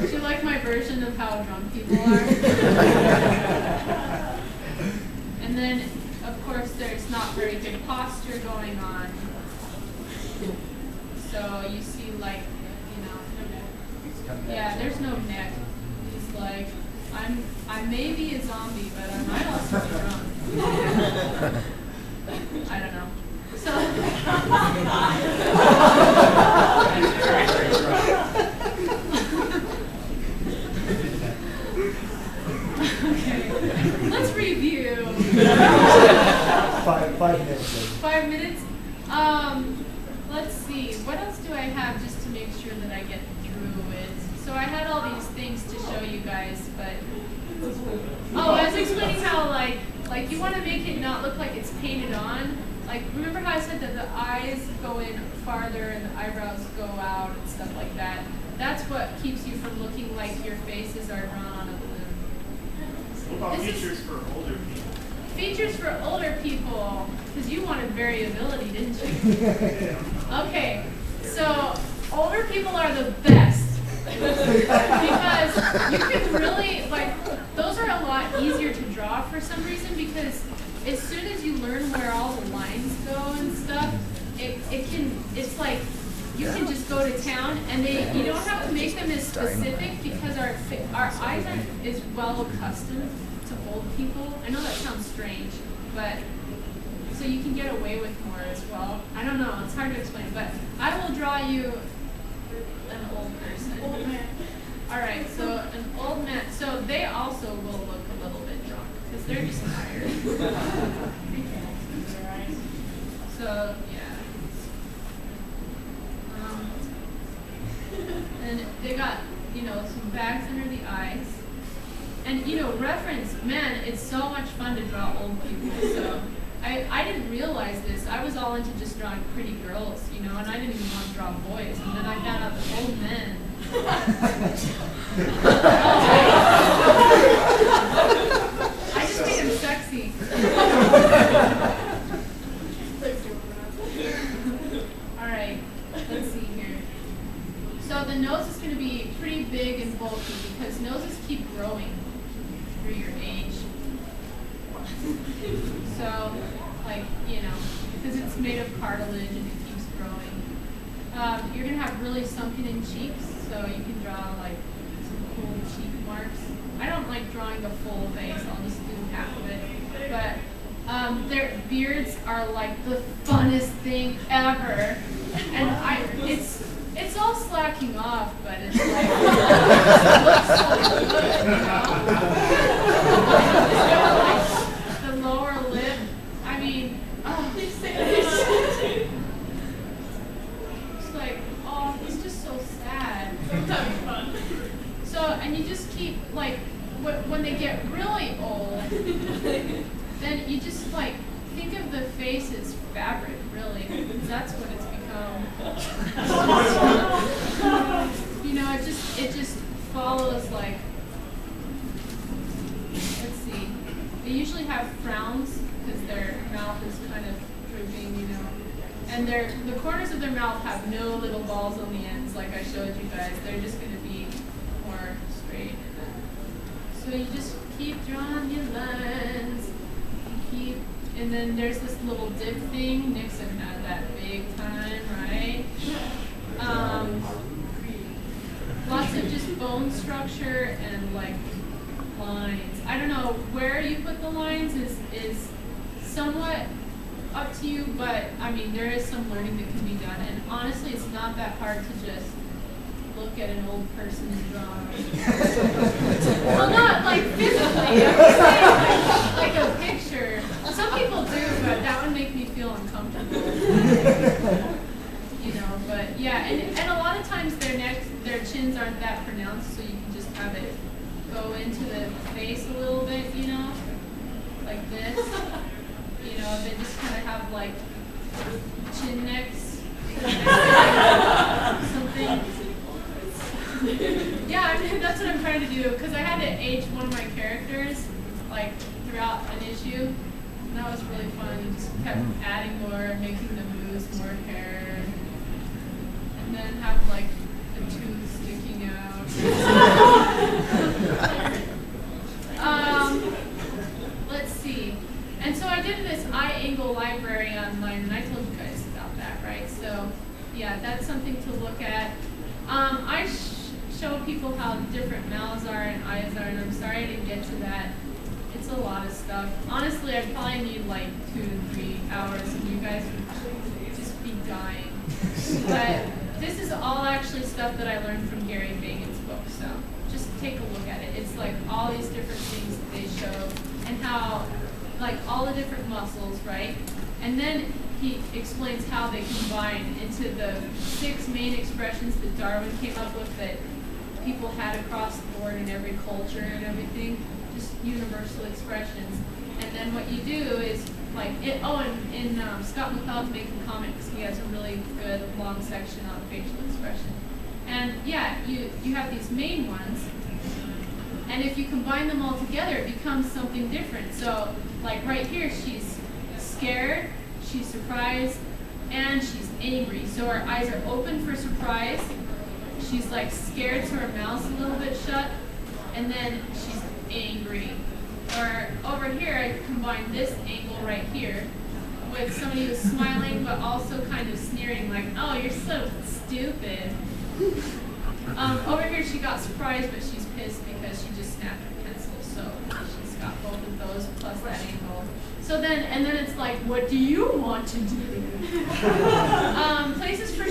Would you like my version of how drunk people are? And then, of course, there's not very good posture going on. So you see, like, you know, yeah, there's no neck. He's like, I may be a zombie, but I might also be drunk. I don't know. So okay, let's review. 5 minutes. 5 minutes. Let's see. What else do I have just to make sure that I get through it? So I had all these things to show you guys, but oh, I was explaining how like you want to make it not look like it's painted on. Like, remember how I said that the eyes go in farther and the eyebrows go out and stuff like that? That's what keeps you from looking like your faces are drawn on a balloon. What about features for older people? Features for older people, because you wanted variability, didn't you? Okay, so older people are the best. Because you can really, like, those are a lot easier to draw for some reason, because as soon as you learn where all the lines go and stuff, it's like you can just go to town, and you don't have to make them as specific because our eyes aren't as well accustomed to old people. I know that sounds strange, but so you can get away with more as well. I don't know, it's hard to explain, but I will draw you an old person. Old man. All right, so an old man. So they also will look a little bit drunk because they're just tired. So yeah. And they got, you know, some bags under the eyes. And, you know, reference, man, it's so much fun to draw old people. So I didn't realize this. I was all into just drawing pretty girls, you know, and I didn't even want to draw boys. And then I found out that old men. I just made him sexy. All right, let's see here. So the nose is going to be pretty big and bulky because noses keep growing through your age. So, like, you know, because it's made of cartilage and it keeps growing. You're going to have really sunken in cheeks, so you can draw, like, some cool cheek marks. I don't like drawing the full face, I'll just do half of it. But their beards are, like, the funnest thing ever. And it's all slacking off, but it's like, it looks so good, you know? Like, the lower lip, I mean, oh, it's like, oh, he's just so sad. Sometimes fun. So, and you just keep, like, when they get really old, then you just, like, think of the face as fabric, really, because that's what it's become. You know, it just follows, like, let's see. They usually have frowns because their mouth is kind of drooping, you know. And the corners of their mouth have no little balls on the ends, like I showed you guys. They're just going to be more straight. So you just keep drawing your lines. And then there's this little dip thing. Nixon had that big time, right? Lots of just bone structure and, like, lines. I don't know where you put the lines is somewhat up to you, but I mean there is some learning that can be done, and honestly it's not that hard to just look at an old person and draw them. Well, not like physically, I'm just saying like a picture. Some people do, but that would make me feel uncomfortable. You know, but yeah, and a lot of times their chins aren't that pronounced, so you can just have it go into the face a little bit, you know, like this. You know, they just kind of have like chin necks, something. Yeah, I mean, that's what I'm trying to do, because I had to age one of my characters like throughout an issue, and that was really fun. You just kept adding more, making them lose more hair, and then have like a tooth sticking out. Let's see. And so I did this eye angle library online, and I told you guys about that, right? So yeah, that's something to look at. I show people how different mouths are and eyes are, and I'm sorry I didn't get to that. It's a lot of stuff. Honestly, I probably need like 2 to 3 hours, and you guys would just be dying. But this is all actually stuff that I learned from Gary Fagan's book, so just take a look at it. It's like all these different things that they show, and how, like all the different muscles, right? And then he explains how they combine into the 6 main expressions that Darwin came up with that people had across the board in every culture and everything, just universal expressions. And then what you do is, like, in Scott McCloud's Making Comics, he has a really good long section on facial expression. And yeah, you have these main ones, and if you combine them all together, it becomes something different. So, like right here, she's scared, she's surprised, and she's angry. So her eyes are open for surprise, she's like scared, so her mouth's a little bit shut, and then she's angry. Or over here, I combine this angle right here with somebody who's smiling but also kind of sneering, like, oh, you're so stupid. Over here, she got surprised, but she's pissed because she just snapped her pencil, so she's got both of those plus that angle. So then, and then it's like, what do you want to do? Places for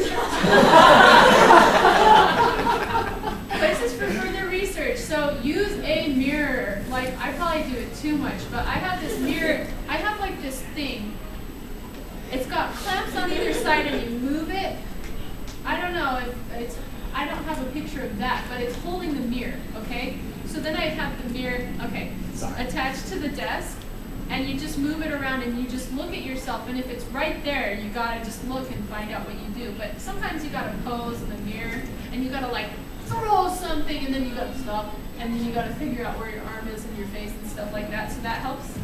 places for further research. So use a mirror. Like, I probably do it too much, but I have this mirror. I have like this thing. It's got clamps on either side, and you move it. I don't know if it's. I don't have a picture of that, but it's holding the mirror. Okay. So then I have the mirror. Okay. Attached to the desk. And you just move it around and you just look at yourself, and if it's right there, you gotta just look and find out what you do. But sometimes you gotta pose in the mirror, and you gotta like throw something, and then you gotta stop, and then you gotta figure out where your arm is and your face and stuff like that. So that helps.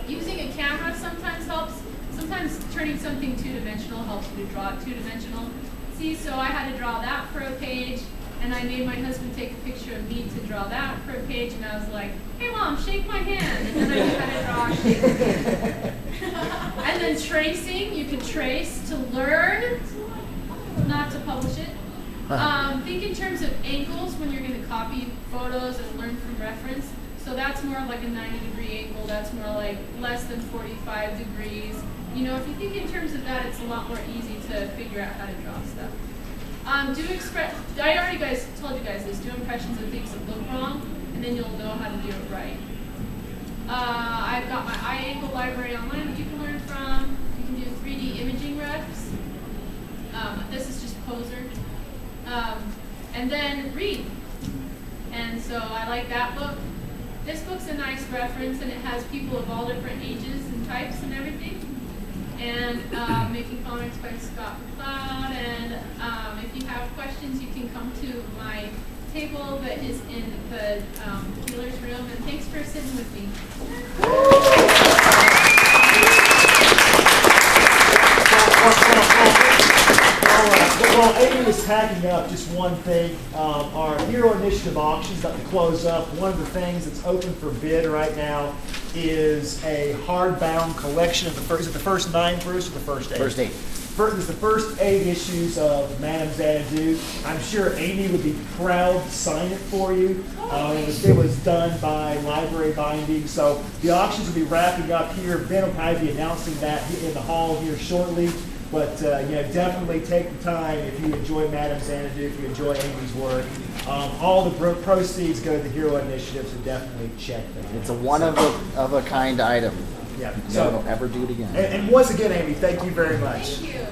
Using a camera sometimes helps. Sometimes turning something two-dimensional helps you to draw it two-dimensional. See, so I had to draw that for a page, and I made my husband take a picture of me to draw that for a page, and I was like, hey Mom, shake my hand. And then I knew how to draw, shake my hand. And then tracing, you can trace to learn, not to publish it. Think in terms of angles when you're going to copy photos and learn from reference. So that's more like a 90-degree angle, that's more like less than 45 degrees. You know, if you think in terms of that, it's a lot more easy to figure out how to draw stuff. I already told you guys this, do impressions of things that look wrong, and then you'll know how to do it right. I've got my eye angle library online that you can learn from. You can do 3D imaging refs. This is just poser. And then read. And so I like that book. This book's a nice reference, and it has people of all different ages and types and everything. And Making Comics by Scott McCloud. And if you have questions, you can come to my table that is in the dealer's room. And thanks for sitting with me. While Amy is packing up, just one thing. Our Hero Initiative auction's about to close up. One of the things that's open for bid right now is a hardbound collection of is it the first 9, Bruce, or the first 8? First 8. It's the first 8 issues of Madame Xanadu. I'm sure Amy would be proud to sign it for you. It was done by Library Binding, so the auctions will be wrapping up here. Ben will probably be announcing that in the hall here shortly. But definitely take the time if you enjoy Madame Xanadu, if you enjoy Amy's work. All the proceeds go to the Hero Initiative, so definitely check them out. It's a one-of-a-kind item. Yeah. So don't ever do it again. And once again, Amy, thank you very much. Thank you.